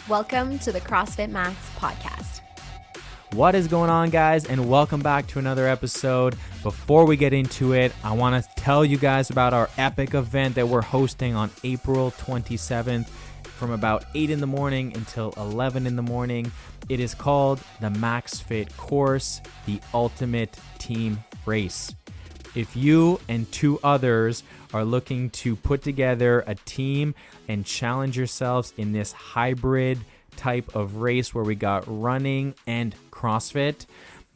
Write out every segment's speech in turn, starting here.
Welcome to the CrossFit Max podcast. What is going on, guys, and welcome back to another episode. Before we get into it, I want to tell you guys about our epic event that we're hosting on April 27th from about 8 in the morning until 11 in the morning. It is called the Max Fit Course, the Ultimate Team Race. If you and two others are looking to put together a team and challenge yourselves in this hybrid type of race where we got running and CrossFit,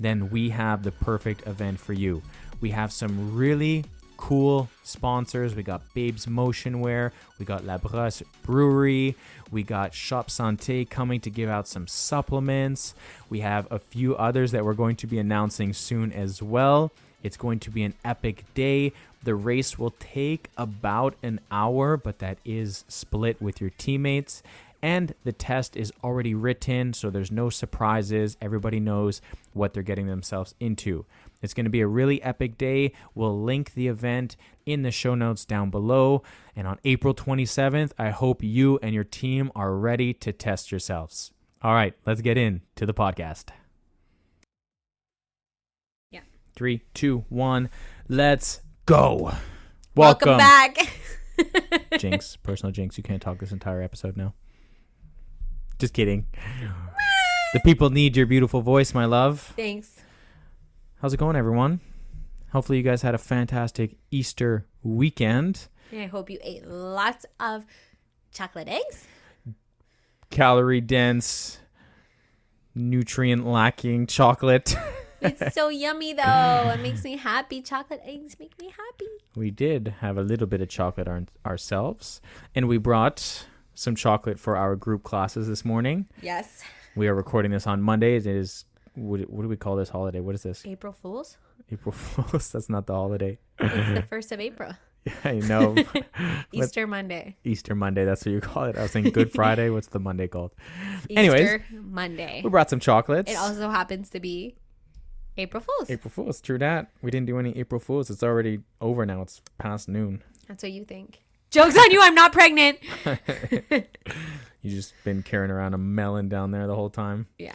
then we have the perfect event for you. We have some really cool sponsors. We got Babes Motion Wear, we got La Brosse Brewery, we got Shop Santé coming to give out some supplements. We have a few others that we're going to be announcing soon as well. It's going to be an epic day. The race will take about an hour, but that is split with your teammates. And the test is already written, so there's no surprises. Everybody knows what they're getting themselves into. It's going to be a really epic day. We'll link the event in the show notes down below. And on April 27th, I hope you and your team are ready to test yourselves. All right, let's get into the podcast. 3, 2, 1, let's go. Welcome back. Jinx, personal jinx. You can't talk this entire episode now. Just kidding. The people need your beautiful voice, my love. Thanks. How's it going, everyone? Hopefully you guys had a fantastic Easter weekend. And I hope you ate lots of chocolate eggs. Calorie dense, nutrient lacking chocolate. It's so yummy, though. It makes me happy. Chocolate eggs make me happy. We did have a little bit of chocolate ourselves, and we brought some chocolate for our group classes this morning. Yes. We are recording this on Monday. It is, what do we call this holiday? What is this? April Fools? April Fools. That's not the holiday. It's the 1st of April. I know. Easter Monday. Easter Monday. That's what you call it. I was saying Good Friday. What's the Monday called? Easter Anyways, Monday. we brought some chocolates. It also happens to be April Fools. April Fools. True that. We didn't do any April Fools. It's already over now. It's past noon. That's what you think. Joke's on you. I'm not pregnant. You just been carrying around a melon down there the whole time. Yeah.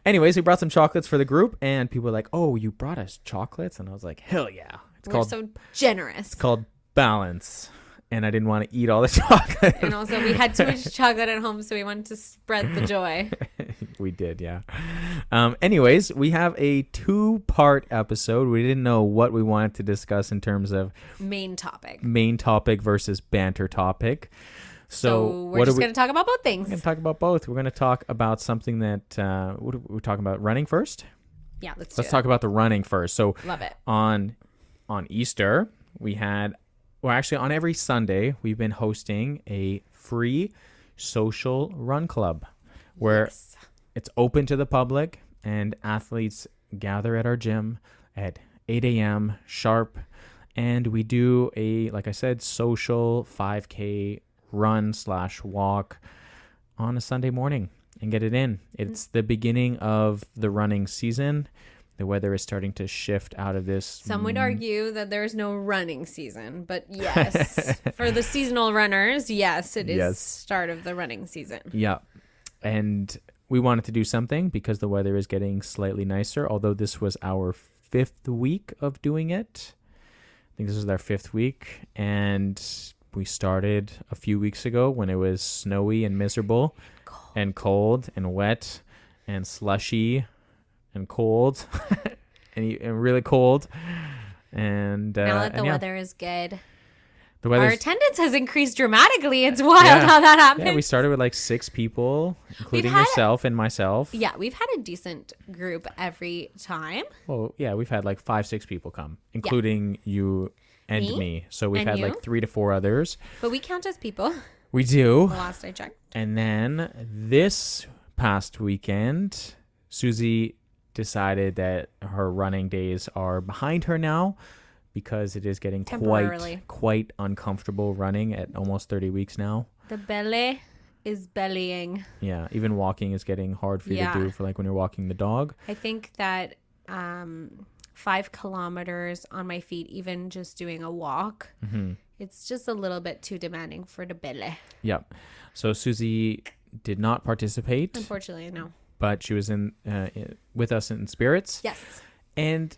Anyways, we brought some chocolates for the group, and people were like, "Oh, you brought us chocolates?" And I was like, "Hell yeah!" We're so generous. It's called Balance, and I didn't want to eat all the chocolate. And also, we had too much chocolate at home, so we wanted to spread the joy. We did, yeah. Anyways, we have a 2-part episode. We didn't know what we wanted to discuss in terms of main topic versus banter topic. So we're just going to talk about both things. We're going to talk about both. We're going to talk about something that what are we talking about? Running first? Yeah, let's talk about the running first. So love it. On Easter, we had, well, actually on every Sunday, we've been hosting a free social run club where it's open to the public and athletes gather at our gym at 8 a.m. sharp. And we do a, like I said, social 5K run/walk on a Sunday morning and get it in. It's the beginning of the running season. The weather is starting to shift out of this. Some would argue that there's no running season, but yes, for the seasonal runners, yes, it is start of the running season. Yeah. And we wanted to do something because the weather is getting slightly nicer, although this was our 5th week of doing it. I think this is our 5th week. And we started a few weeks ago when it was snowy and miserable and cold and wet and slushy and cold and really cold. And now that the weather is good, our attendance has increased dramatically. It's wild how that happened. Yeah, we started with like 6 people, including yourself and myself. Yeah, we've had a decent group every time. Well, yeah, we've had like 5-6 people come, including you and me. So we've had like 3 to 4 others. But we count as people. We do. The last I checked. And then this past weekend, Susie decided that her running days are behind her now because it is getting quite uncomfortable running at almost 30 weeks now. The belly is bellying. Yeah, even walking is getting hard for you to do for like when you're walking the dog. I think that 5 kilometers on my feet, even just doing a walk, it's just a little bit too demanding for the belly. Yep. So Susie did not participate. Unfortunately, no. But she was in with us in spirits. Yes. And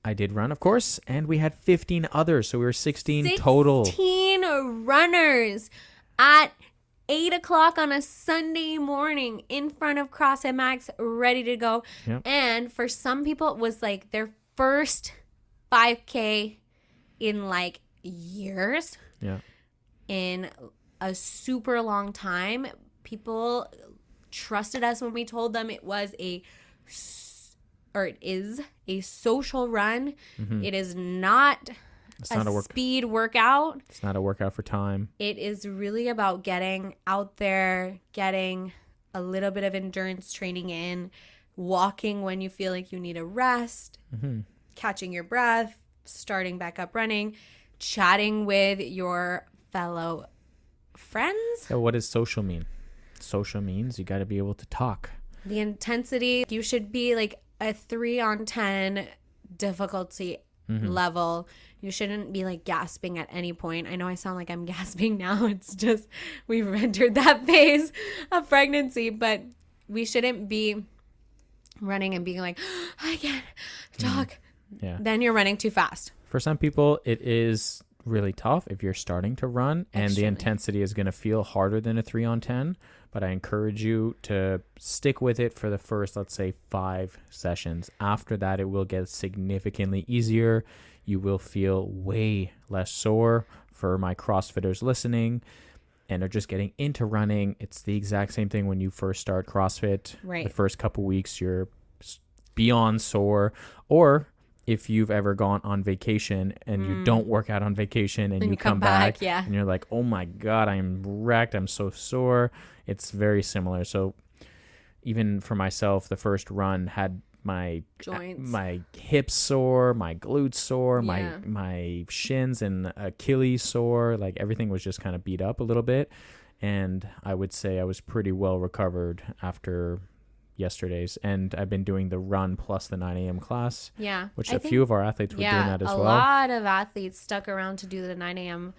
I did run, of course, and we had 15 others, so we were 16 total. 16 runners at 8 o'clock on a Sunday morning in front of CrossFit Max, ready to go. Yep. And for some people, it was like their first 5K in like years. Yeah. In a super long time. People trusted us when we told them it was it is a social run. Mm-hmm. It is not a speed workout. It's not a workout for time. It is really about getting out there, getting a little bit of endurance training in, walking when you feel like you need a rest, catching your breath, starting back up running, chatting with your fellow friends. So what does social mean? Social means you got to be able to talk. The intensity, you should be like a 3 on 10 difficulty level. You shouldn't be like gasping at any point. I know I sound like I'm gasping now. It's just we've entered that phase of pregnancy, but we shouldn't be running and being like, I can't talk. Yeah. Then you're running too fast. For some people, it is really tough if you're starting to run, and the intensity is going to feel harder than a 3 on 10. But I encourage you to stick with it for the first, let's say, 5 sessions. After that, it will get significantly easier. You will feel way less sore. For my CrossFitters listening and are just getting into running, it's the exact same thing when you first start CrossFit. Right. The first couple weeks, you're beyond sore. Or if you've ever gone on vacation and you don't work out on vacation and you come back and you're like, oh my God, I'm wrecked. I'm so sore. It's very similar. So even for myself, the first run had my joints, my hips sore, my glutes sore, my shins and Achilles sore. Like everything was just kind of beat up a little bit. And I would say I was pretty well recovered after yesterday's, and I've been doing the run plus the 9 a.m. class, which a few of our athletes were doing that as well. A lot of athletes stuck around to do the 9 a.m.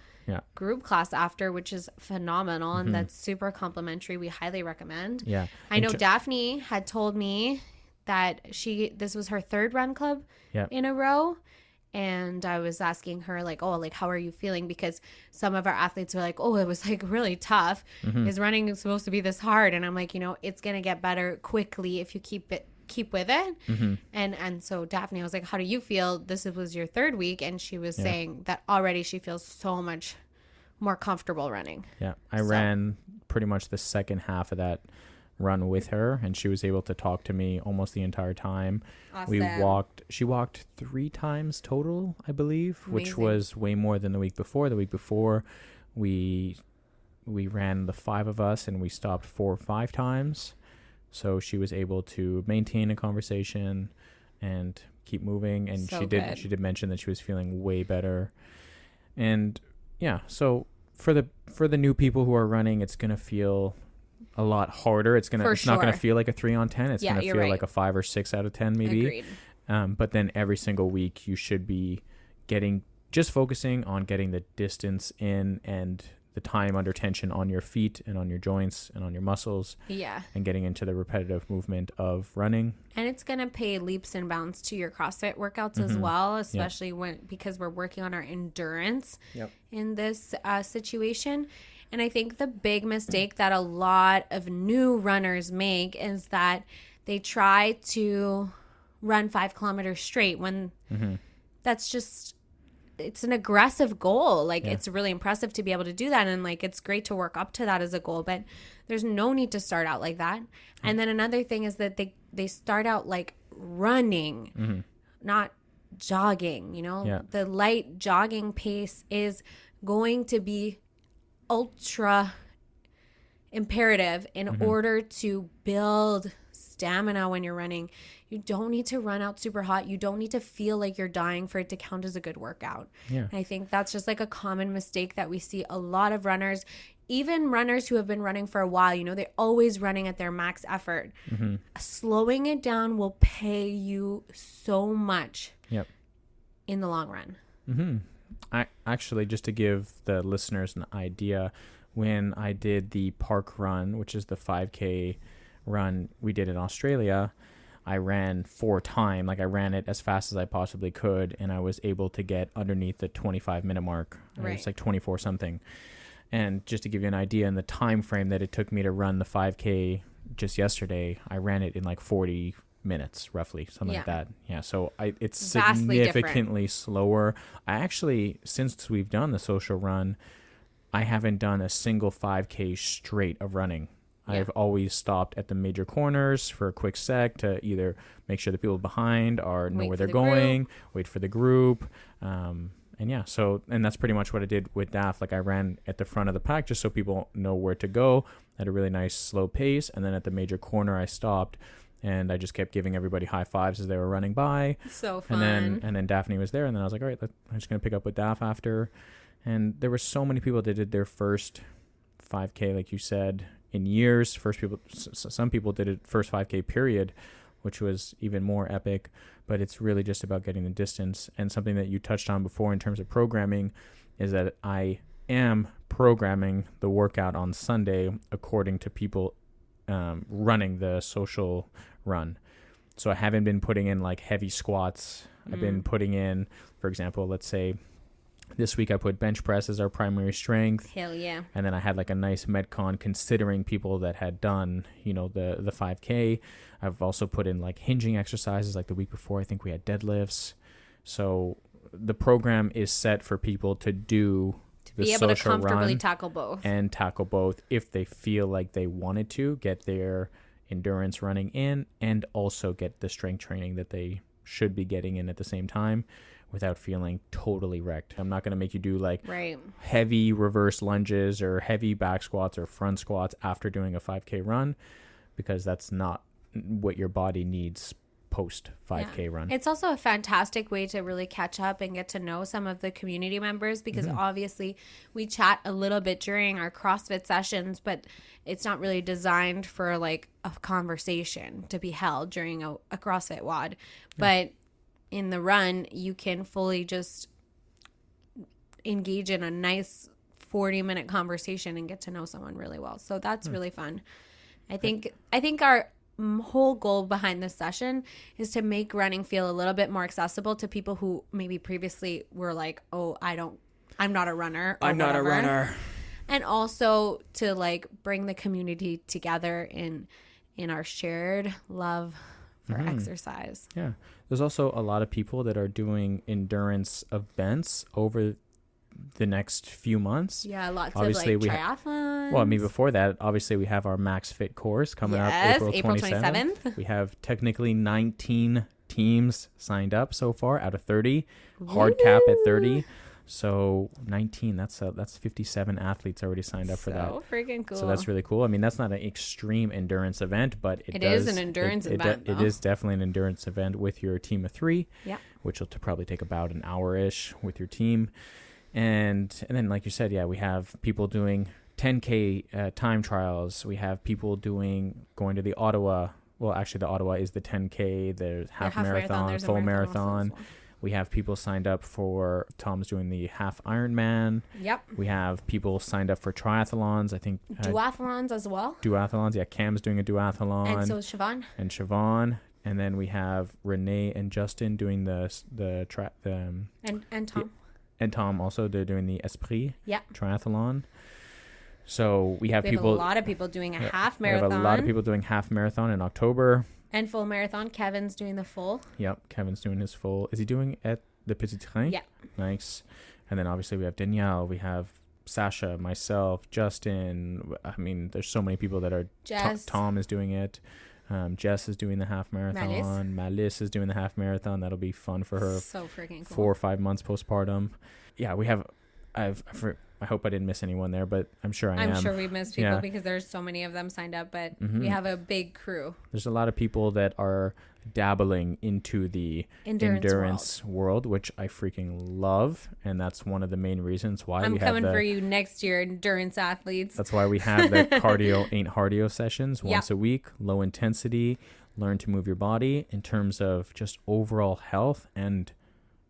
group class after, which is phenomenal, and that's super complimentary. We highly recommend. I know Daphne had told me that this was her 3rd run club in a row. And I was asking her, like, oh, like, how are you feeling? Because some of our athletes were like, oh, it was, like, really tough. Is running supposed to be this hard? And I'm like, it's going to get better quickly if you keep with it. And so Daphne, I was like, how do you feel? This was your 3rd week. And she was saying that already she feels so much more comfortable running. I ran pretty much the second half of that run with her, and she was able to talk to me almost the entire time. Awesome. She walked 3 times total, I believe. Amazing. Which was way more than the week before. The week before we ran the 5 of us and we stopped 4 or 5 times. So she was able to maintain a conversation and keep moving, and she did mention that she was feeling way better. And so for the new people who are running, it's going to feel a lot harder. It's not going to feel like a 3 on 10. It's going to feel like a 5 or 6 out of 10 maybe. Agreed. But then every single week you should be focusing on getting the distance in and the time under tension on your feet and on your joints and on your muscles. And getting into the repetitive movement of running. And it's going to pay leaps and bounds to your CrossFit workouts as well, especially because we're working on our endurance in this situation. And I think the big mistake that a lot of new runners make is that they try to run 5 kilometers straight when that's just, it's an aggressive goal. Like it's really impressive to be able to do that. And like, it's great to work up to that as a goal, but there's no need to start out like that. And then another thing is that they start out like running, not jogging, the light jogging pace is going to be ultra imperative in order to build stamina when you're running. You don't need to run out super hot. You don't need to feel like you're dying for it to count as a good workout. And I think that's just like a common mistake that we see a lot of runners, even runners who have been running for a while, they're always running at their max effort. Slowing it down will pay you so much in the long run. I actually, just to give the listeners an idea, when I did the park run, which is the 5K run we did in Australia, I ran 4 times. Like I ran it as fast as I possibly could, and I was able to get underneath the 25-minute mark. Right. It was like 24 something. And just to give you an idea, in the time frame that it took me to run the 5K just yesterday, I ran it in like 40 minutes, roughly, something like that. Yeah, so it's vastly significantly different. Slower. I actually, since we've done the social run, I haven't done a single 5K straight of running. Yeah. I've always stopped at the major corners for a quick sec to either make sure the people behind are know where they're going, wait for the group. And yeah, and that's pretty much what I did with DAF. Like I ran at the front of the pack just so people know where to go at a really nice slow pace. And then at the major corner, I stopped and I just kept giving everybody high fives as they were running by. So fun. And then Daphne was there. And then I was like, all right, I'm just going to pick up with DAF after. And there were so many people that did their first 5K, like you said, in years. Some people did it first 5K period, which was even more epic. But it's really just about getting the distance. And something that you touched on before in terms of programming is that I am programming the workout on Sunday according to people running the social run. So I haven't been putting in like heavy squats. I've been putting in, for example, let's say this week I put bench press as our primary strength. Hell yeah. And then I had like a nice Metcon considering people that had done, the 5K. I've also put in like hinging exercises. Like the week before, I think we had deadlifts. So the program is set for people to do the be able to comfortably tackle both. And tackle both if they feel like they wanted to get their endurance running in and also get the strength training that they should be getting in at the same time without feeling totally wrecked. I'm not going to make you do like heavy reverse lunges or heavy back squats or front squats after doing a 5K run, because that's not what your body needs post 5K run. It's also a fantastic way to really catch up and get to know some of the community members, because obviously we chat a little bit during our CrossFit sessions, but it's not really designed for like a conversation to be held during a CrossFit WOD. But in the run, you can fully just engage in a nice 40-minute conversation and get to know someone really well. So that's really fun. I think our whole goal behind this session is to make running feel a little bit more accessible to people who maybe previously were like, oh, I'm not a runner. I'm not a runner. And also to like bring the community together in our shared love for exercise. Yeah. There's also a lot of people that are doing endurance events over the next few months. Yeah, lots obviously, of like triathlons. Before that, obviously we have our Max Fit course coming up April 27th. We have technically 19 teams signed up so far out of 30. Hard cap at 30. So 19, that's 57 athletes already signed up for that. So freaking cool. So that's really cool. I mean, that's not an extreme endurance event, but it is an endurance event. It is definitely an endurance event with your team of 3, which will probably take about an hour-ish with your team. And then, like you said, we have people doing 10K time trials. We have people going to the Ottawa. Well, actually, the Ottawa is the 10K, the half marathon, full marathon. We have people signed up for, Tom's doing the half Ironman. Yep. We have people signed up for triathlons, I think. Duathlons as well. Duathlons, Cam's doing a duathlon. And so is Siobhan. And then we have Renee and Justin doing the and Tom. And Tom also, they're doing the Esprit triathlon. So we have a lot of people doing a half marathon. We have a lot of people doing half marathon in October. And full marathon. Kevin's doing the full. Yep, Kevin's doing his full. Is he doing at the Petit Train? Yeah. Nice. And then obviously we have Danielle, we have Sasha, myself, Justin. I mean, there's so many people that are. Jess. Tom is doing it. Jess is doing the half marathon. Malice is doing the half marathon. That'll be fun for her. So freaking cool. 4 or 5 months postpartum. Yeah, we have. I hope I didn't miss anyone there, but I'm sure I am. I'm sure we missed people because there's so many of them signed up, but we have a big crew. There's a lot of people that are dabbling into the endurance world, which I freaking love, and that's one of the main reasons why I'm coming for you next year, endurance athletes. That's why we have the cardio ain't hardio sessions once a week, low intensity, learn to move your body in terms of just overall health and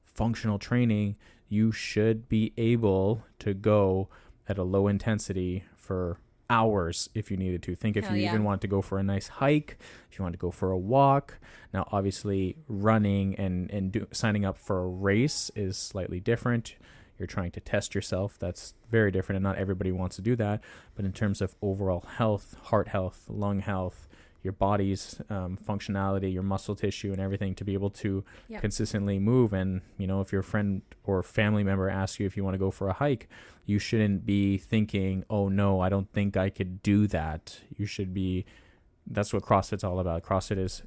functional training. You should be able to go at a low intensity for hours if you needed to. Think if Hell you yeah. even want to go for a nice hike, if you want to go for a walk. Now, obviously, running and signing up for a race is slightly different. You're trying to test yourself. That's very different, and not everybody wants to do that. But in terms of overall health, heart health, lung health, your body's functionality, your muscle tissue and everything, to be able to consistently move. And, you know, if your friend or family member asks you if you want to go for a hike, you shouldn't be thinking, oh no, I don't think I could do that. You should be, that's what CrossFit's all about. CrossFit is,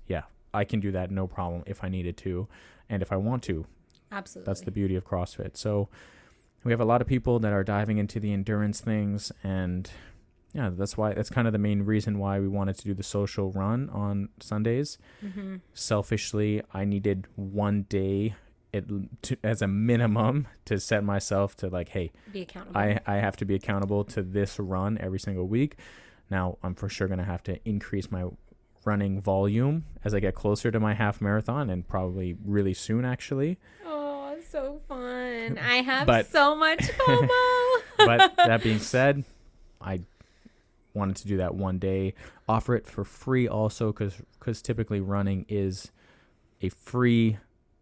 I can do that, no problem, if I needed to and if I want to. Absolutely. That's the beauty of CrossFit. So we have a lot of people that are diving into the endurance things, and that's kind of the main reason why we wanted to do the social run on Sundays. Mm-hmm. Selfishly, I needed one day as a minimum to set myself to like, hey, be accountable. I have to be accountable to this run every single week. Now, I'm for sure going to have to increase my running volume as I get closer to my half marathon, and probably really soon, actually. Oh, so fun. I have so much FOMO. But that being said, I wanted to do that one day, offer it for free also, because typically running is a free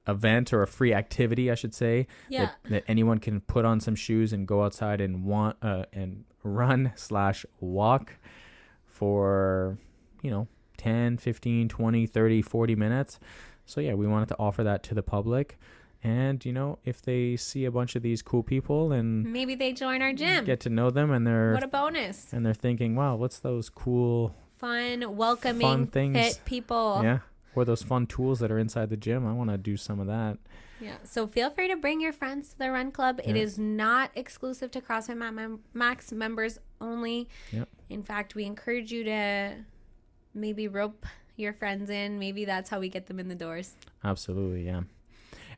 event, or a free activity, I should say, that anyone can put on some shoes and go outside and run/walk for, 10, 15, 20, 30, 40 minutes. So we wanted to offer that to the public. And, if they see a bunch of these cool people and maybe they join our gym, get to know them, and what a bonus. And they're thinking, wow, what's those cool, fun, welcoming, fun things, fit people. Yeah. Or those fun tools that are inside the gym. I want to do some of that. Yeah. So feel free to bring your friends to the run club. Yeah. It is not exclusive to CrossFit Max members only. Yeah. In fact, we encourage you to maybe rope your friends in. Maybe that's how we get them in the doors. Absolutely. Yeah.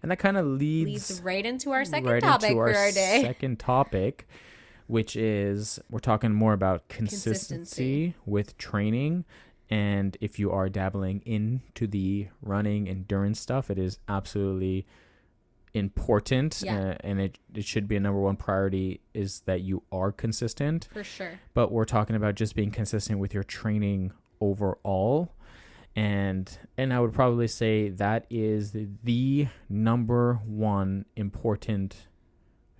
And that kind of leads right into our second topic for our day. Second topic, which is we're talking more about consistency with training. And if you are dabbling into the running endurance stuff, it is absolutely important. And it should be a number one priority, is that you are consistent. For sure. But we're talking about just being consistent with your training overall. And I would probably say that is the number one important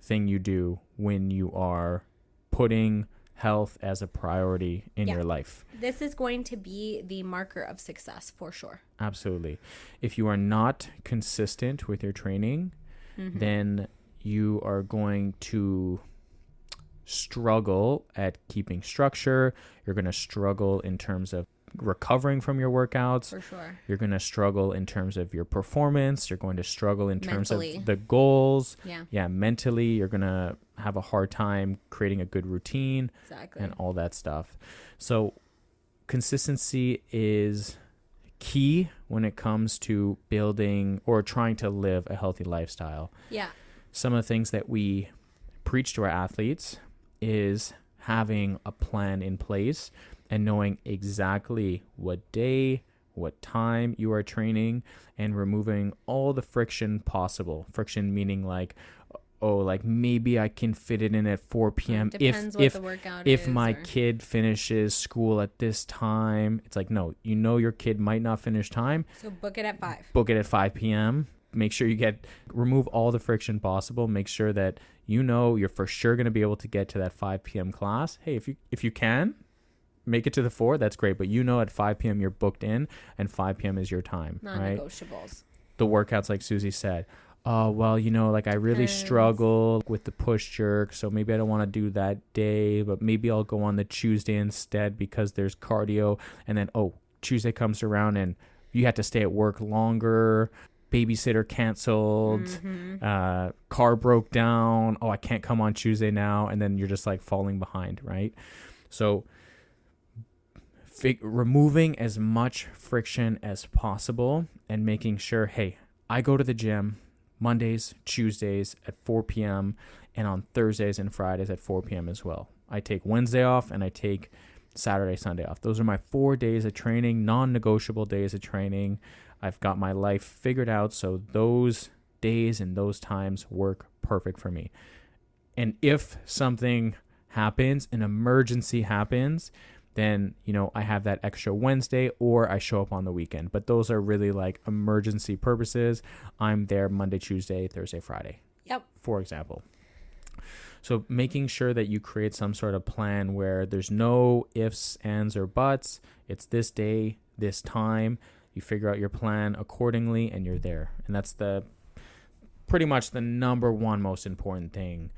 thing you do when you are putting health as a priority in your life. This is going to be the marker of success for sure. Absolutely. If you are not consistent with your training, then you are going to struggle at keeping structure. You're going to struggle in terms of recovering from your workouts. For sure. You're going to struggle in terms of your performance. You're going to struggle in terms of the goals. Mentally, you're going to have a hard time creating a good routine. Exactly. And all that stuff. So consistency is key when it comes to building or trying to live a healthy lifestyle. Yeah. Some of the things that we preach to our athletes is having a plan in place and knowing exactly what day, what time you are training, and removing all the friction possible. Friction meaning like, maybe I can fit it in at 4 p.m. if my kid finishes school at this time. It's like, no, your kid might not finish time. So book it at 5. Book it at 5 p.m. Make sure remove all the friction possible. Make sure that you're for sure going to be able to get to that 5 p.m. class. Hey, if you can make it to the 4, that's great. But at 5 p.m. you're booked in, and 5 p.m. is your time. Non-negotiables. Right? The workouts, like Susie said, I really struggle with the push jerk, so maybe I don't want to do that day, but maybe I'll go on the Tuesday instead because there's cardio. And then, Tuesday comes around and you have to stay at work longer. Babysitter canceled, car broke down. I can't come on Tuesday now. And then you're just like falling behind, right? So removing as much friction as possible and making sure, hey, I go to the gym Mondays, Tuesdays at 4 p.m. and on Thursdays and Fridays at 4 p.m. as well. I take Wednesday off and I take Saturday, Sunday off. Those are my 4 days of training, non-negotiable days of training. I've got my life figured out, so those days and those times work perfect for me. And if something happens, an emergency happens, then, you know, I have that extra Wednesday or I show up on the weekend. But those are really like emergency purposes. I'm there Monday, Tuesday, Thursday, Friday. Yep. For example. So making sure that you create some sort of plan where there's no ifs, ands, or buts. It's this day, this time. You figure out your plan accordingly and you're there. And that's pretty much the number one most important thing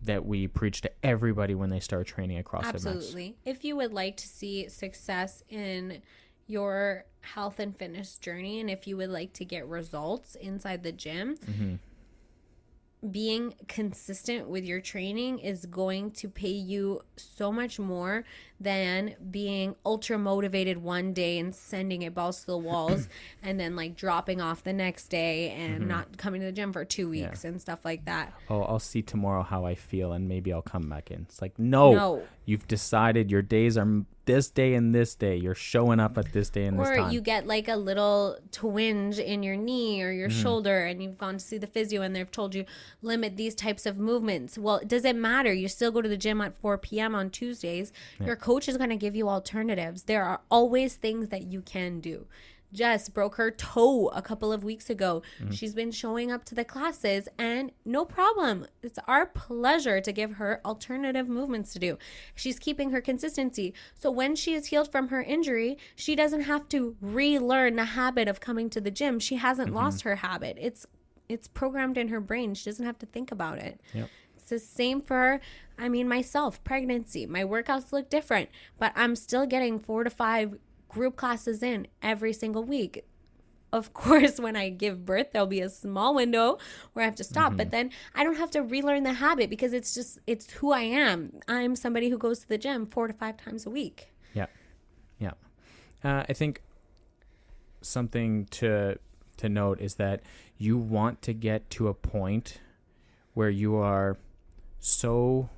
that we preach to everybody when they start training at CrossFit Max. Absolutely. If you would like to see success in your health and fitness journey, and if you would like to get results inside the gym, being consistent with your training is going to pay you so much more than being ultra motivated one day and sending it balls to the walls and then like dropping off the next day and not coming to the gym for 2 weeks and stuff like that. Oh, I'll see tomorrow how I feel and maybe I'll come back in. It's like, no. You've decided your days are this day and this day. You're showing up at this day and this time. Or you get like a little twinge in your knee or your shoulder and you've gone to see the physio and they've told you limit these types of movements. Well, it doesn't matter. You still go to the gym at 4 p.m. on Tuesdays. Your coach is going to give you alternatives. There are always things that you can do. Jess broke her toe a couple of weeks ago. She's been showing up to the classes and no problem. It's our pleasure to give her alternative movements to do. She's keeping her consistency. So when she is healed from her injury, she doesn't have to relearn the habit of coming to the gym. She hasn't lost her habit. It's programmed in her brain. She doesn't have to think about it. Yep. It's the same for, myself, pregnancy. My workouts look different, but I'm still getting 4 to 5 group classes in every single week. Of course, when I give birth, there'll be a small window where I have to stop, but then I don't have to relearn the habit because it's who I am. I'm somebody who goes to the gym 4 to 5 times a week. Yeah. Yeah. I think something to note is that you want to get to a point where you are so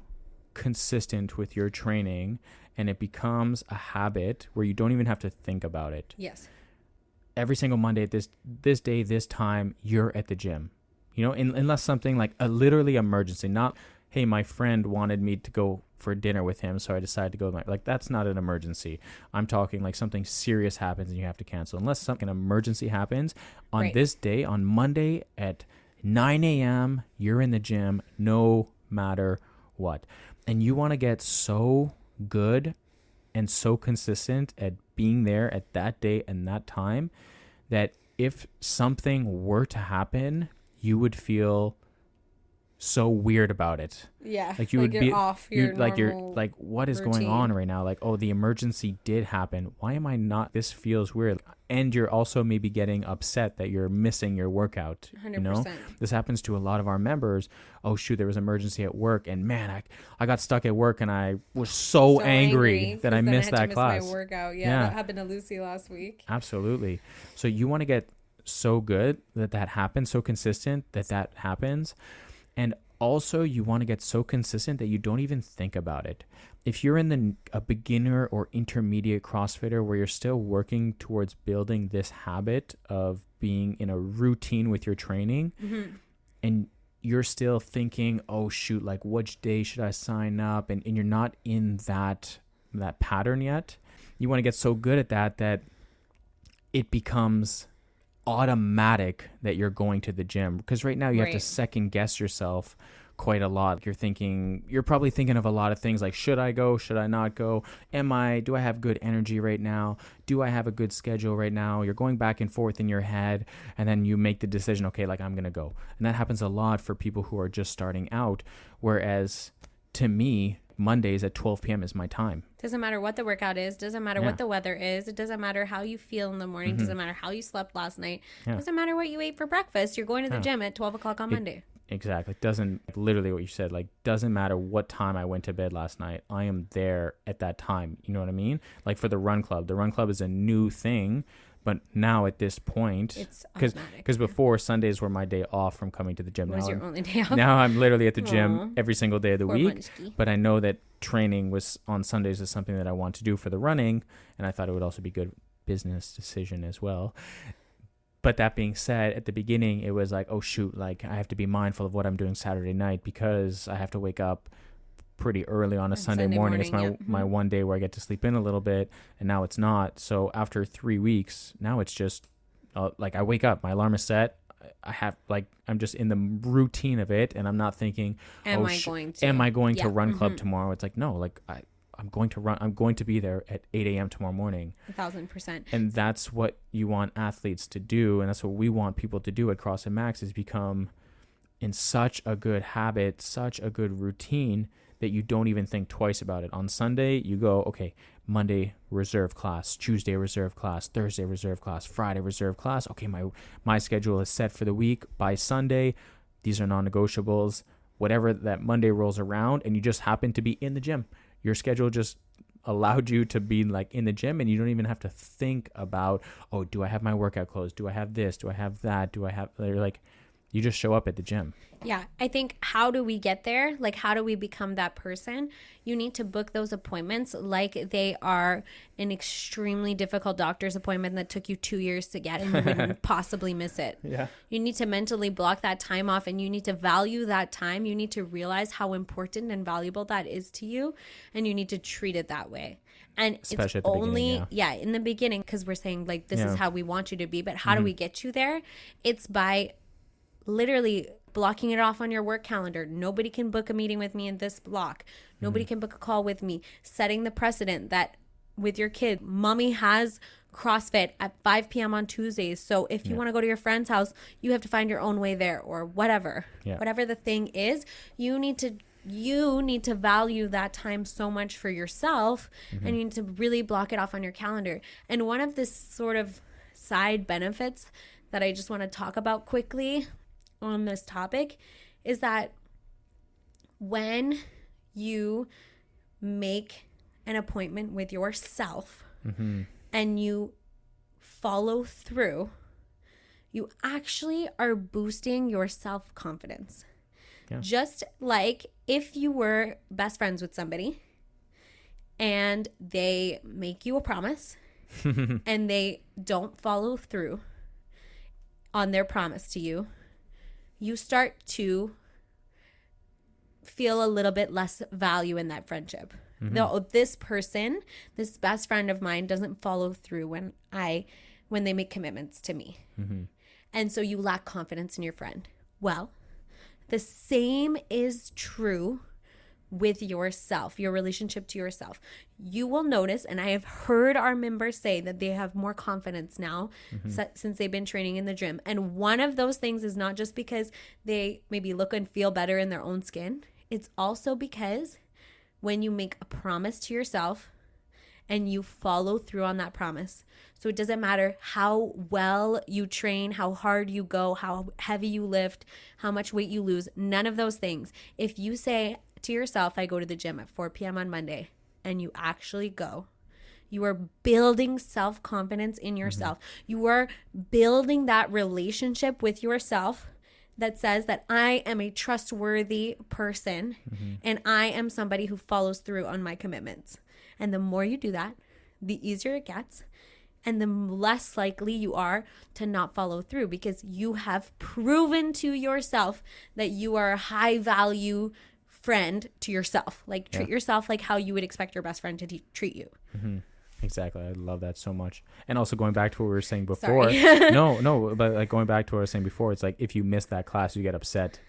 consistent with your training and it becomes a habit where you don't even have to think about it. Yes. Every single Monday at this day, this time, you're at the gym. You know, unless something like a literally emergency, not, hey, my friend wanted me to go for dinner with him, so I decided to go. Like, that's not an emergency. I'm talking like something serious happens and you have to cancel. Unless an emergency happens on this day, on Monday at 9 a.m., you're in the gym no matter what. And you want to get so good and so consistent at being there at that day and that time that if something were to happen, you would feel so weird about it. Yeah. Like you would be off your you're like, what is going on right now? Like, oh, the emergency did happen. Why am I not? This feels weird. And you're also maybe getting upset that you're missing your workout. 100%. You know, this happens to a lot of our members. Oh shoot, there was an emergency at work, and man, I got stuck at work, and I was so angry that I missed that class. My workout. Yeah, that happened to Lucy last week. Absolutely. So you want to get so good that happens, so consistent that happens. And also, you want to get so consistent that you don't even think about it. If you're in a beginner or intermediate CrossFitter where you're still working towards building this habit of being in a routine with your training, and you're still thinking, oh, shoot, like which day should I sign up? And you're not in that pattern yet. You want to get so good at that it becomes automatic that you're going to the gym, because right now you have to second guess yourself quite a lot. You're probably thinking of a lot of things like, should I go? Should I not go? Do I have good energy right now? Do I have a good schedule right now? You're going back and forth in your head, and then you make the decision, okay, like I'm going to go. And that happens a lot for people who are just starting out. Whereas to me, Mondays at 12 p.m. is my time. Doesn't matter what the workout is. Doesn't matter what the weather is. It doesn't matter how you feel in the morning. Doesn't matter how you slept last night. Doesn't matter what you ate for breakfast. You're going to the gym at 12 o'clock on Monday. Exactly. Doesn't, literally what you said, like, doesn't matter what time I went to bed last night. I am there at that time. You know what I mean? Like for the run club is a new thing. But now at this point, it's because before Sundays were my day off from coming to the gym. What was your only day off? Now I'm literally at the gym every single day of the week. Munchkie. But I know that training was on Sundays is something that I want to do for the running, and I thought it would also be good business decision as well. But that being said, at the beginning, it was like, oh shoot, like I have to be mindful of what I'm doing Saturday night because I have to wake up pretty early on a Sunday morning. It's my one day where I get to sleep in a little bit, and now it's not. So after 3 weeks, now it's just like I wake up, my alarm is set. I'm just in the routine of it, and I'm not thinking, am I going to run club tomorrow? It's like, no, like I'm going to run. I'm going to be there at 8 a.m. tomorrow morning. 1,000%. And that's what you want athletes to do. And that's what we want people to do at CrossFit Max, is become in such a good habit, such a good routine that you don't even think twice about it. On Sunday, you go, okay, Monday reserve class, Tuesday reserve class, Thursday reserve class, Friday reserve class. Okay, my schedule is set for the week. By Sunday, these are non-negotiables. Whatever that Monday rolls around, and you just happen to be in the gym. Your schedule just allowed you to be like in the gym, and you don't even have to think about, oh, do I have my workout clothes? Do I have this? Do I have that? They're like, you just show up at the gym. Yeah. I think, how do we get there? Like, how do we become that person? You need to book those appointments like they are an extremely difficult doctor's appointment that took you 2 years to get, and you wouldn't possibly miss it. Yeah. You need to mentally block that time off, and you need to value that time. You need to realize how important and valuable that is to you, and you need to treat it that way. And especially it's only, in the beginning, because we're saying like, this is how we want you to be, but how do we get you there? It's by literally blocking it off on your work calendar. Nobody can book a meeting with me in this block. Nobody can book a call with me. Setting the precedent that with your kid, mommy has CrossFit at 5 p.m. on Tuesdays. So if you want to go to your friend's house, you have to find your own way there, or whatever. Yeah. Whatever the thing is, you need to value that time so much for yourself, and you need to really block it off on your calendar. And one of the sort of side benefits that I just want to talk about quickly on this topic is that when you make an appointment with yourself and you follow through, you actually are boosting your self-confidence. Yeah. Just like if you were best friends with somebody and they make you a promise and they don't follow through on their promise to you, you start to feel a little bit less value in that friendship. Though this person, this best friend of mine, doesn't follow through when they make commitments to me. And so you lack confidence in your friend. Well, the same is true with yourself, your relationship to yourself. You will notice, and I have heard our members say that they have more confidence now since they've been training in the gym. And one of those things is not just because they maybe look and feel better in their own skin. It's also because when you make a promise to yourself and you follow through on that promise. So it doesn't matter how well you train, how hard you go, how heavy you lift, how much weight you lose, none of those things. If you say to yourself, I go to the gym at 4 p.m. on Monday, and you actually go, you are building self-confidence in yourself. You are building that relationship with yourself that says that I am a trustworthy person and I am somebody who follows through on my commitments. And the more you do that, the easier it gets, and the less likely you are to not follow through, because you have proven to yourself that you are a high value friend to yourself. Like, treat yourself like how you would expect your best friend to treat you. Exactly. I love that so much. And also going back to what we were saying before. no, but like going back to what I was saying before, it's like if you miss that class, you get upset.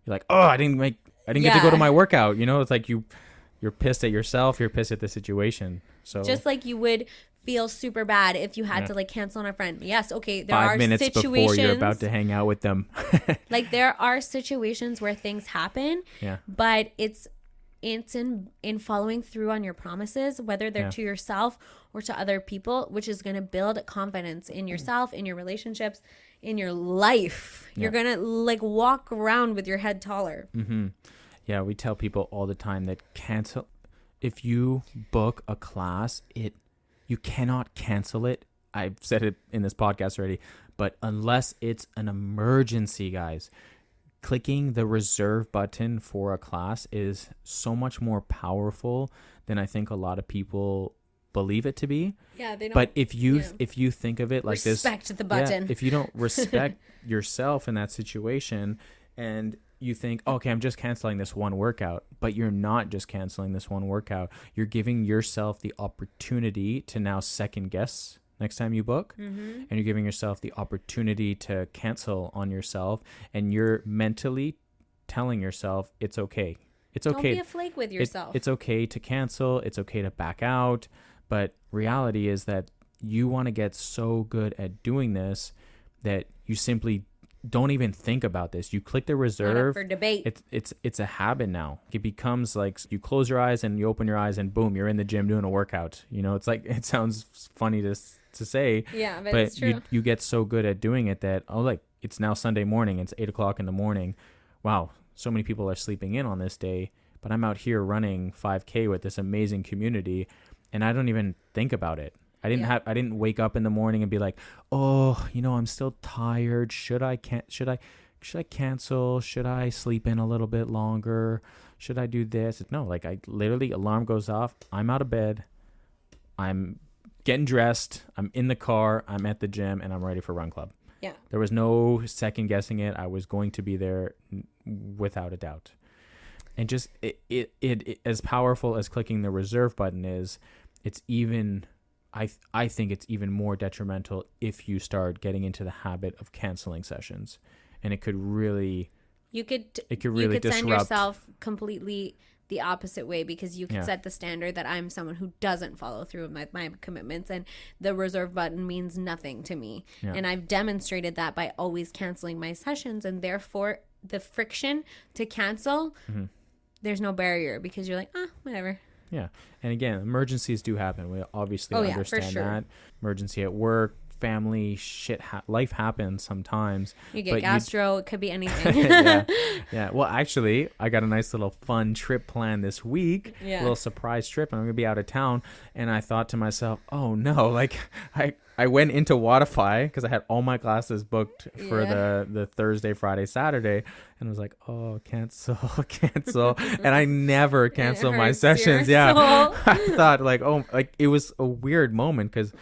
You're like, oh, I didn't get to go to my workout. You know, it's like you're pissed at yourself. You're pissed at the situation. So just like you would feel super bad if you had to like cancel on a friend. Yes, okay, there 5 are minutes situations before you're about to hang out with them. Like there are situations where things happen. Yeah. But it's in following through on your promises, whether they're to yourself or to other people, which is going to build confidence in yourself, in your relationships, in your life. You're going to like walk around with your head taller. Yeah, we tell people all the time that if you book a class, you cannot cancel it. I've said it in this podcast already, but unless it's an emergency, guys, clicking the reserve button for a class is so much more powerful than I think a lot of people believe it to be. Yeah, they don't. But if you think of it like respect the button. If you don't respect yourself in that situation, and you think, okay, I'm just canceling this one workout, but you're not just canceling this one workout. You're giving yourself the opportunity to now second guess next time you book, and you're giving yourself the opportunity to cancel on yourself, and you're mentally telling yourself it's okay. It's okay. Don't be a flake with yourself. It's okay to cancel. It's okay to back out. But reality is that you want to get so good at doing this that you simply don't even think about this. You click the reserve. Not up for debate. It's a habit now. It becomes like you close your eyes and you open your eyes and boom, you're in the gym doing a workout. You know, it's like, it sounds funny to say. Yeah, but it's true. You get so good at doing it that, like, it's now Sunday morning. It's 8:00 in the morning. Wow, so many people are sleeping in on this day, but I'm out here running 5K with this amazing community, and I don't even think about it. I didn't wake up in the morning and be like, oh, I'm still tired. Should I cancel? Should I sleep in a little bit longer? Should I do this? No, like, I literally, alarm goes off. I'm out of bed. I'm getting dressed. I'm in the car. I'm at the gym, and I'm ready for run club. Yeah. There was no second guessing it. I was going to be there without a doubt. And just it as powerful as clicking the reserve button is, it's even, I think it's even more detrimental if you start getting into the habit of canceling sessions, and it could really disrupt. Send yourself completely the opposite way, because you could set the standard that I'm someone who doesn't follow through with my commitments, and the reserve button means nothing to me. Yeah. And I've demonstrated that by always canceling my sessions, and therefore the friction to cancel, there's no barrier, because you're like, whatever. Yeah. And again, emergencies do happen. We obviously understand that. Emergency at work, family, shit, life happens sometimes. You get gastro, it could be anything. Yeah. Well, actually, I got a nice little fun trip planned this week. Yeah. A little surprise trip. I'm going to be out of town. And I thought to myself, oh no, like I went into Wodify because I had all my classes booked for the Thursday, Friday, Saturday. And I was like, oh, cancel. And I never cancel my sessions. Yeah. I thought like, it was a weird moment, because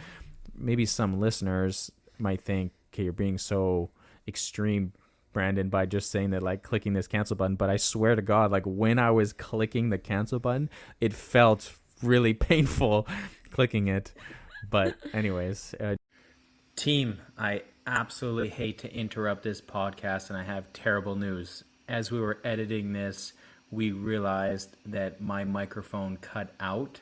maybe some listeners might think, okay, you're being so extreme, Brandon, by just saying that, like, clicking this cancel button. But I swear to God, like, when I was clicking the cancel button, it felt really painful clicking it. But anyways, team, I absolutely hate to interrupt this podcast, and I have terrible news. As we were editing this, we realized that my microphone cut out.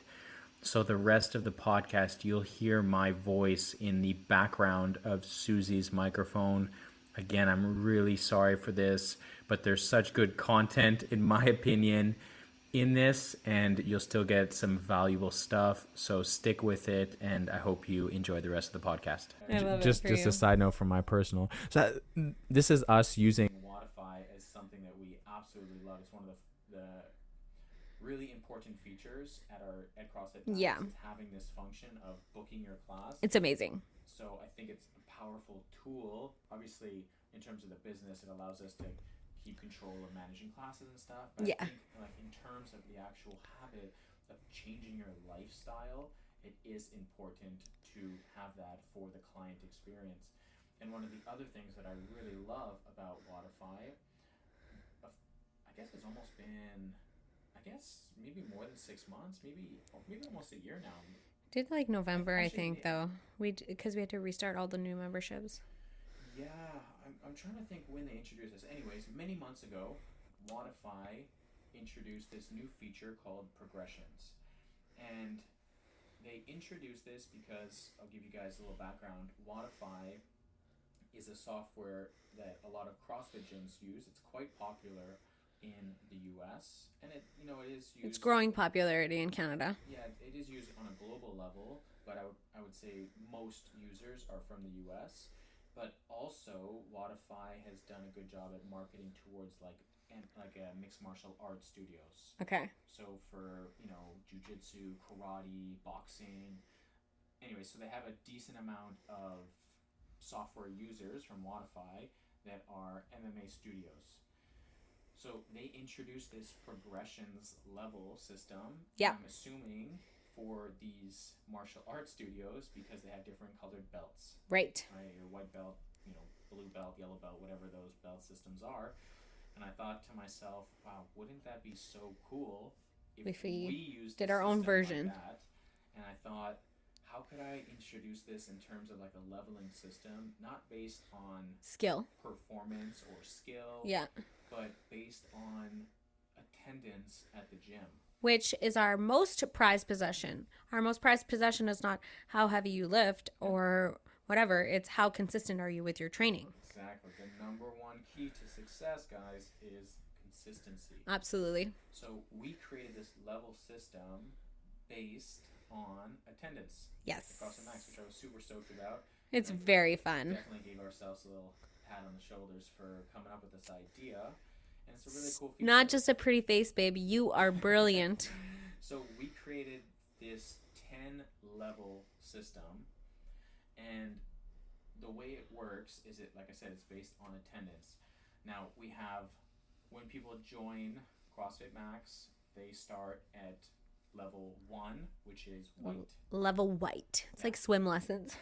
So the rest of the podcast, you'll hear my voice in the background of Susie's microphone. Again, I'm really sorry for this, but there's such good content, in my opinion, in this, and you'll still get some valuable stuff. So stick with it, and I hope you enjoy the rest of the podcast. I love just it for you. A side note from my personal. So this is us using Wodify as something that we absolutely love. It's one of the really important features at CrossFit Max, is having this function of booking your class. It's amazing. So I think it's a powerful tool. Obviously, in terms of the business, it allows us to keep control of managing classes and stuff. But I think, like, in terms of the actual habit of changing your lifestyle, it is important to have that for the client experience. And one of the other things that I really love about Wodify, I guess it's almost been, maybe more than 6 months, maybe almost a year now. Did like November, I think, though. Because we had to restart all the new memberships. Yeah, I'm trying to think when they introduced this. Anyways, many months ago, Wodify introduced this new feature called progressions. And they introduced this because, I'll give you guys a little background, Wodify is a software that a lot of CrossFit gyms use. It's quite popular in the US, and it is used. It's growing popularity in Canada. Yeah, it is used on a global level, but I would say most users are from the US. But also, Wodify has done a good job at marketing towards like mixed martial arts studios. Okay. So for jiu-jitsu, karate, boxing. Anyway, so they have a decent amount of software users from Wodify that are MMA studios. So they introduced this progressions level system. Yeah. I'm assuming for these martial arts studios because they have different colored belts. Right. Your white belt, blue belt, yellow belt, whatever those belt systems are. And I thought to myself, wow, wouldn't that be so cool if we we used did a our own system version. like that? And I thought, how could I introduce this in terms of like a leveling system, not based on skill, performance or skill, yeah, but based on attendance at the gym, which is our most prized possession. Our most prized possession is not how heavy you lift or whatever, it's how consistent are you with your training. Exactly. The number one key to success, guys, is consistency. Absolutely. So we created this level system based on attendance. Yes. CrossFit Max, which I was super stoked about. It's very fun. Definitely gave ourselves a little pat on the shoulders for coming up with this idea. And it's a really cool feature. Not just a pretty face, babe. You are brilliant. So we created this 10-level system. And the way it works is, it, like I said, it's based on attendance. Now, we have, when people join CrossFit Max, they start at level 1, which is white. Level white. It's like swim lessons.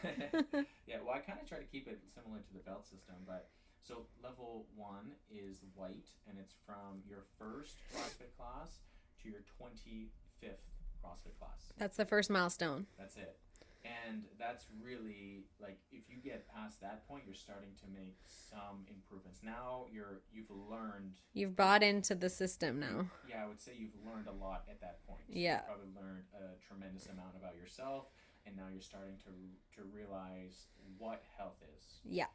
Yeah, well, I kind of try to keep it similar to the belt system, but so level 1 is white, and it's from your first CrossFit class to your 25th CrossFit class. That's the first milestone. That's it. And that's really, like, if you get past that point, you're starting to make some improvements. Now you've learned. You've bought into the system now. Yeah, I would say you've learned a lot at that point. Yeah. You've probably learned a tremendous amount about yourself, and now you're starting to realize what health is. Yeah.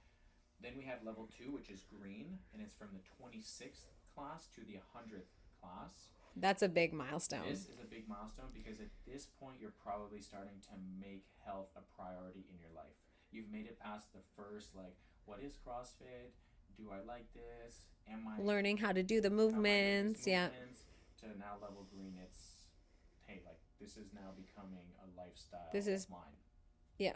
Then we have level 2, which is green, and it's from the 26th class to the 100th class. That's a big milestone. This is a big milestone because at this point you're probably starting to make health a priority in your life. You've made it past the first, like, what is CrossFit? Do I like this? Am I learning how to do the movements? Yeah. To now level green, it's, hey, like, this is now becoming a lifestyle This is mine. Yeah.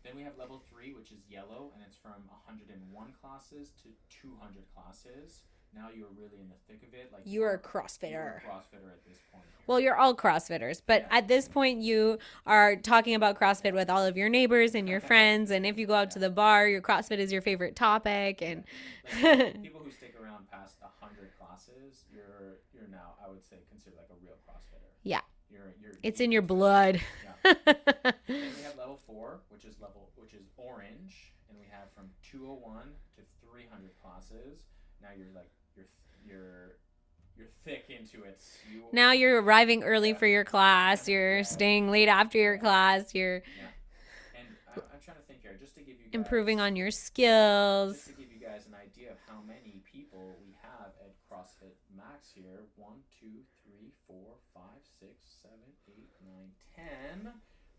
Then we have level 3, which is yellow, and it's from 101 classes to 200 classes. Now you're really in the thick of it. Like, you're a CrossFitter. You're a CrossFitter at this point. Well, you're all CrossFitters, but at this point you are talking about CrossFit with all of your neighbors and your friends, and if you go out to the bar, your CrossFit is your favorite topic. And like, people who stick around past 100 classes, you're now, I would say, considered like a real CrossFitter. Yeah. You're it's in your blood. Yeah. Then we have level 4, which is orange, and we have from 201 to 300 classes. Now you're thick into it. Now you're arriving early for your class. You're staying late after your class. You're And I'm trying to think here, just to give you guys, improving on your skills. Just to give you guys an idea of how many people we have at CrossFit Max here. 1, 2, 3, 4, 5, 6, 7, 8, 9, 10.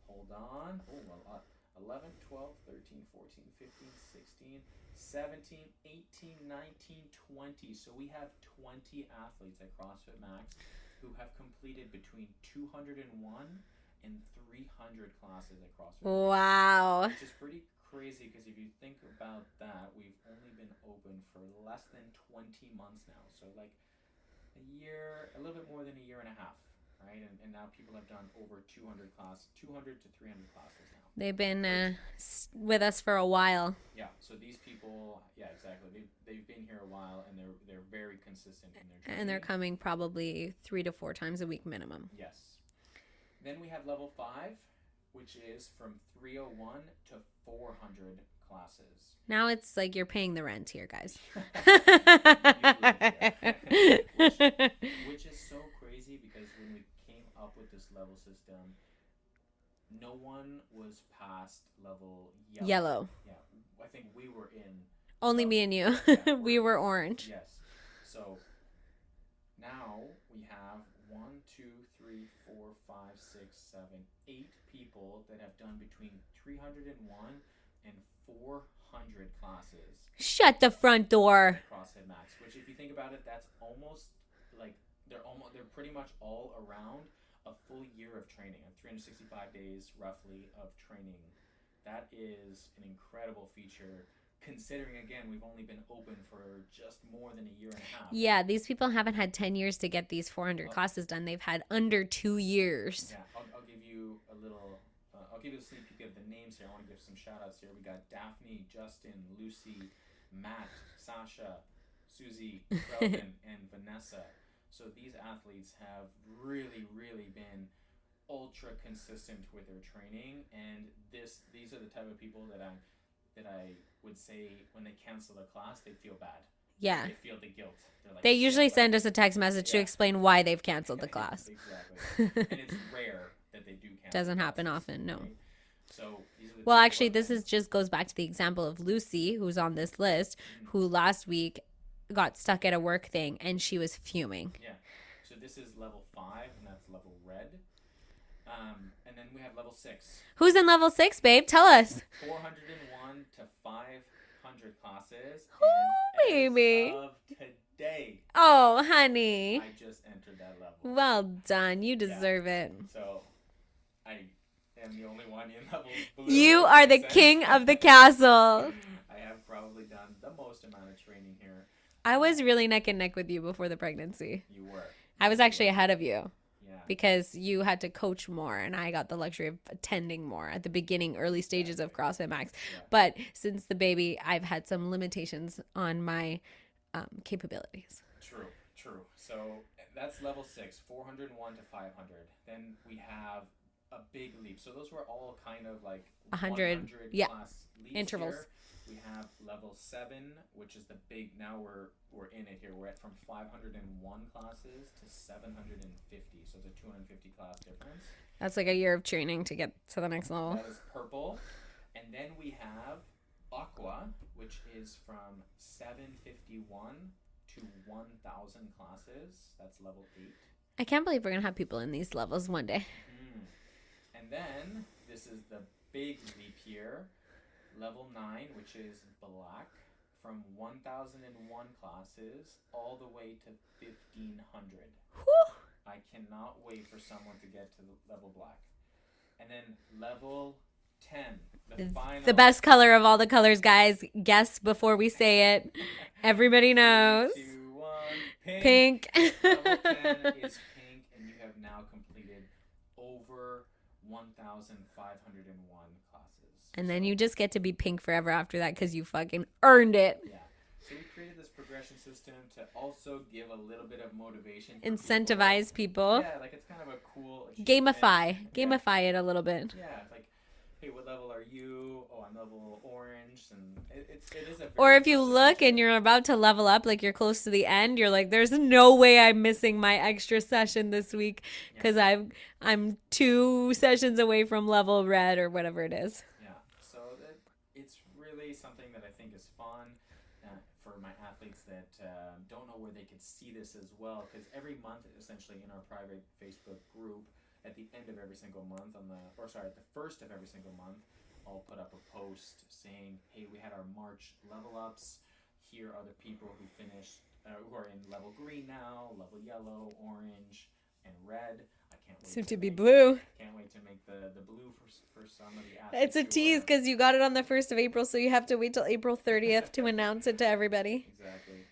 Hold on. Oh, a lot. 11, 12, 13, 14, 15, 16, 17, 18, 19, 20. So we have 20 athletes at CrossFit Max who have completed between 201 and 300 classes at CrossFit Max. Wow. Which is pretty crazy because if you think about that, we've only been open for less than 20 months now. So like a little bit more than a year and a half. Right? And now people have done over 200 to 300 classes now. They've been with us for a while. Yeah, so these people, yeah, exactly. They've been here a while, and they're very consistent in their journey. And they're coming probably 3 to 4 times a week minimum. Yes. Then we have level 5, which is from 301 to 400 classes. Now it's like you're paying the rent here, guys. Which is so crazy because when we came up with this level system, no one was past level yellow. Yeah, I think we were in. Only me and you. Yeah, we were orange. Yes. So now we have 1, 2, 3, 4, 5, 6, 7, 8 people that have done between 301 and 400 classes. Shut the front door. CrossFit Max, which if you think about it, that's almost like they're pretty much all around a full year of training, 365 days roughly of training. That is an incredible feature, considering again we've only been open for just more than a year and a half. Yeah, these people haven't had 10 years to get these 400 classes done. They've had under 2 years. Yeah, I'll give you a little. I'll give you a sneak peek of the names here. I want to give some shout outs here. We got Daphne, Justin, Lucy, Matt, Sasha, Susie, Relvin, and Vanessa. So these athletes have really, really been ultra consistent with their training, and these are the type of people that I would say when they cancel a class, they feel bad. Yeah. They feel the guilt. They're like, they usually send us a text message to explain why they've canceled the class. Exactly. And it's rare that they do cancel. Doesn't happen often, no. Right? So well, actually, this is just goes back to the example of Lucy, who's on this list, who last week got stuck at a work thing, and she was fuming. Yeah. So this is level 5, and that's level red. And then we have level 6. Who's in level 6, babe? Tell us. 401 to 500 classes. Oh, baby. As of today. Oh, honey. I just entered that level. Well done. You deserve it. So, I am the only one in level blue. You are the king of the castle. I have probably done the most amount of training here. I was really neck and neck with you before the pregnancy. You were. I was actually ahead of you. Yeah. Because you had to coach more and I got the luxury of attending more at the beginning, early stages of CrossFit Max. Yeah. But since the baby, I've had some limitations on my capabilities. True. So that's level 6, 401 to 500. Then we have a big leap. So those were all kind of like 100 class leaps intervals. Here. We have level 7, which is the big. Now we're in it here. We're at from 501 classes to 750. So it's a 250 class difference. That's like a year of training to get to the next level. That is purple. And then we have aqua, which is from 751 to 1,000 classes. That's level 8. I can't believe we're going to have people in these levels one day. And then this is the big leap here. Level 9, which is black, from 1,001 classes all the way to 1,500. Whew. I cannot wait for someone to get to the level black. And then level 10, the final. The best color of all the colors, guys. Guess before we say it. Everybody knows. 3, 2, 1, pink. Level 10 is pink, and you have now completed over 1,501 classes. And then you just get to be pink forever after that because you fucking earned it. Yeah. So we created this progression system to also give a little bit of motivation. Incentivize people. Yeah, like it's kind of a cool Gamify it a little bit. Yeah, it's like, hey, what level are you? Oh, I'm level orange, and it is a. Or if you look and you're about to level up, like you're close to the end, you're like, there's no way I'm missing my extra session this week because I'm 2 sessions away from level red or whatever it is. It's really something that I think is fun for my athletes that don't know where they could see this as well. Because every month, essentially, in our private Facebook group, at the end of every single month, at the first of every single month, I'll put up a post saying, "Hey, we had our March level ups. Here are the people who finished, who are in level green now, level yellow, orange, and red." I can't wait. Soon to be blue. Can't wait to make the blue for some of the athletes. It's a tease because you got it on the 1st of April, so you have to wait till April 30th to announce it to everybody. Exactly.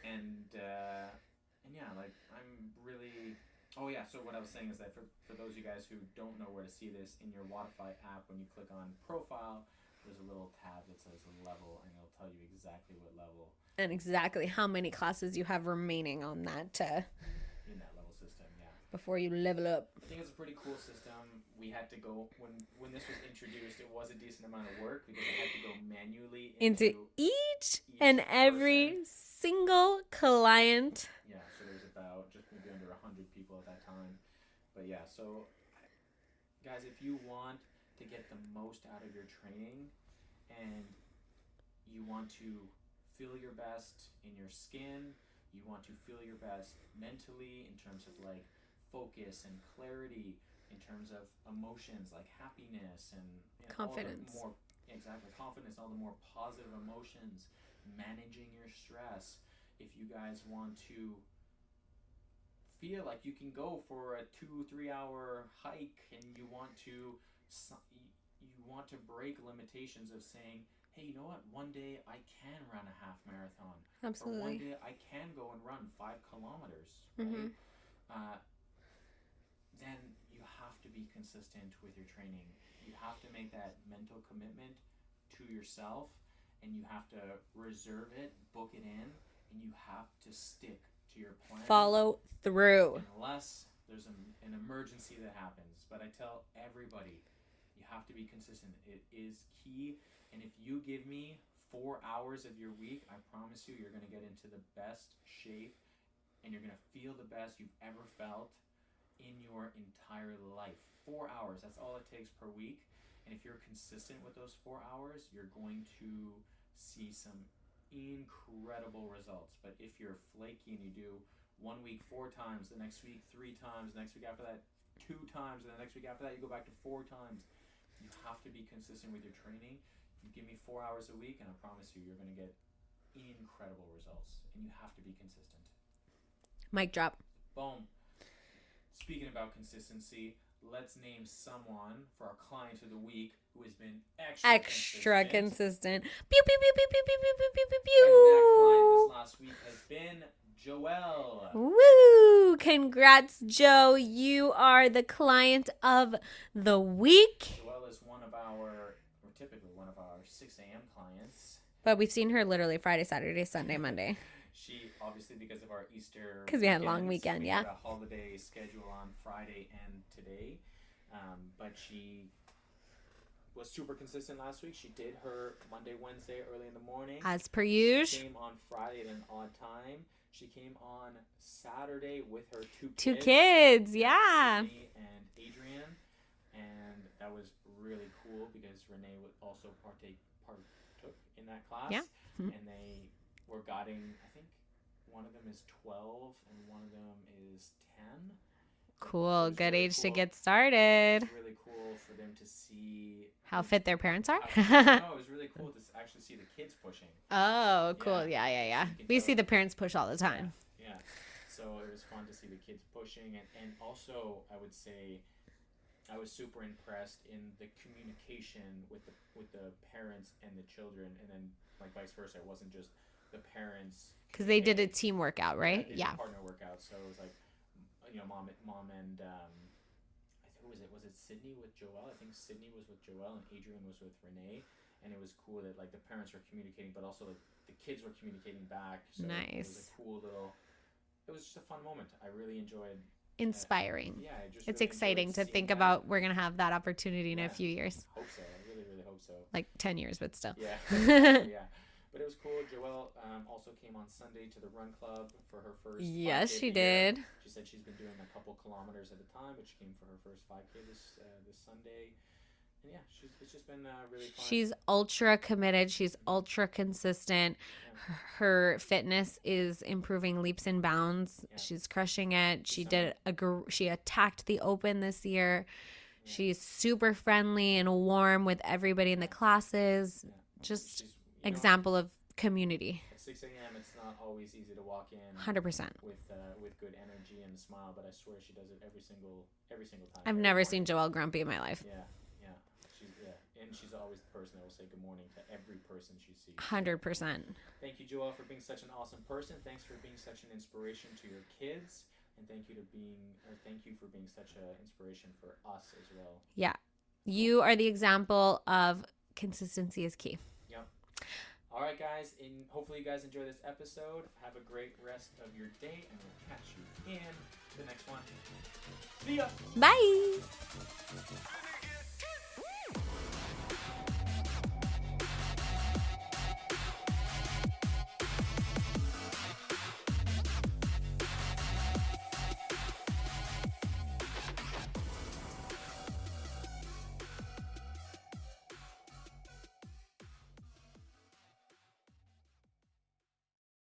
And yeah, like I'm really. Oh yeah. So what I was saying is that for those of you guys who don't know where to see this, in your Wodify app, when you click on profile, there's a little tab that says level, and it'll tell you exactly what level and exactly how many classes you have remaining on that. In that level system, yeah. Before you level up. I think it's a pretty cool system. We had to go when this was introduced. It was a decent amount of work because I had to go manually into each and every single client. Yeah, so there's about just maybe under 100 people at that time. But yeah, so guys, if you want to get the most out of your training and you want to feel your best in your skin, you want to feel your best mentally in terms of like focus and clarity, in terms of emotions like happiness and confidence. Confidence, all the more positive emotions, managing your stress. If you guys want to feel like you can go for a 2-3 hour hike and you want to break limitations of saying, hey, you know what? One day I can run a half marathon. Absolutely. Or one day I can go and run 5 kilometers. Right? Then you have to be consistent with your training. You have to make that mental commitment to yourself, and you have to reserve it, book it in and you have to stick to your plan. Follow through. Unless there's an emergency that happens. But I tell everybody, you have to be consistent. It is key. And if you give me 4 hours of your week, I promise you, you're going to get into the best shape and you're going to feel the best you've ever felt in your entire life. 4 hours, that's all it takes per week. And if you're consistent with those 4 hours, you're going to see some incredible results. But if you're flaky and you do 1 week 4 times, the next week 3 times, the next week after that 2 times, and the next week after that you go back to 4 times, you have to be consistent with your training. You give me 4 hours a week, and I promise you, you're going to get incredible results. And you have to be consistent. Mic drop. Boom. Speaking about consistency, let's name someone for our client of the week who has been extra consistent. Pew, pew, pew, pew, pew, pew, pew, pew, pew, And that client pew. this last week has been Joelle. Woo! Congrats, Joe. You are the client of the week. Joelle is typically one of our 6 a.m. clients. But we've seen her literally Friday, Saturday, Sunday, Monday. She, obviously, because of our Easter... Because we had a long weekend, yeah. We had a holiday schedule on Friday and today. But she was super consistent last week. She did her Monday, Wednesday, early in the morning. As per usual. She came on Friday at an odd time. She came on Saturday with her 2 kids. 2 kids, yeah. Sydney and Adrian. And that was really cool because Renee would also partook in that class. Yeah. And they were guiding, I think one of them is 12 and one of them is 10. Cool. Good really age cool. to get started. It's really cool for them to see how fit their parents are. No, it was really cool to actually see the kids pushing. Oh, cool. Yeah. We see the parents push all the time. Yeah. So it was fun to see the kids pushing. And also, I would say, I was super impressed in the communication with the parents and the children. And then, like, vice versa. It wasn't just the parents. Because they did a team workout, right? Yeah. Partner workout. So it was like, mom and I think was it Sydney with Joelle? I think Sydney was with Joelle and Adrian was with Renee, and it was cool that like the parents were communicating, but also the kids were communicating back. So nice. It was a cool little. It was just a fun moment. I really enjoyed. Inspiring. Yeah, it's really exciting to think about. We're gonna have that opportunity in a few years. Hope so. I really, really hope so. Like 10 years, but still. Yeah. Yeah. But it was cool. Joelle also came on Sunday to the run club for her first 5K. Yes, she did. She said she's been doing a couple kilometers at a time, but she came for her first 5K this Sunday. And yeah, it's just been really fun. She's ultra committed. She's ultra consistent. Yeah. Her fitness is improving leaps and bounds. Yeah. She's crushing it. She attacked the open this year. Yeah. She's super friendly and warm with everybody in the classes. Yeah. Just example of community. At 6 a.m. it's not always easy to walk in 100% with good energy and a smile, but I swear she does it every single time. I've never seen Joelle grumpy in my life. Yeah. And she's always the person that will say good morning to every person she sees. 100%. Thank you, Joelle, for being such an awesome person. Thanks for being such an inspiration to your kids, and thank you for being such an inspiration for us as well. Yeah. You are the example of consistency is key. Yep. All right, guys, and hopefully you guys enjoy this episode. Have a great rest of your day, and we'll catch you in the next one. See ya. Bye.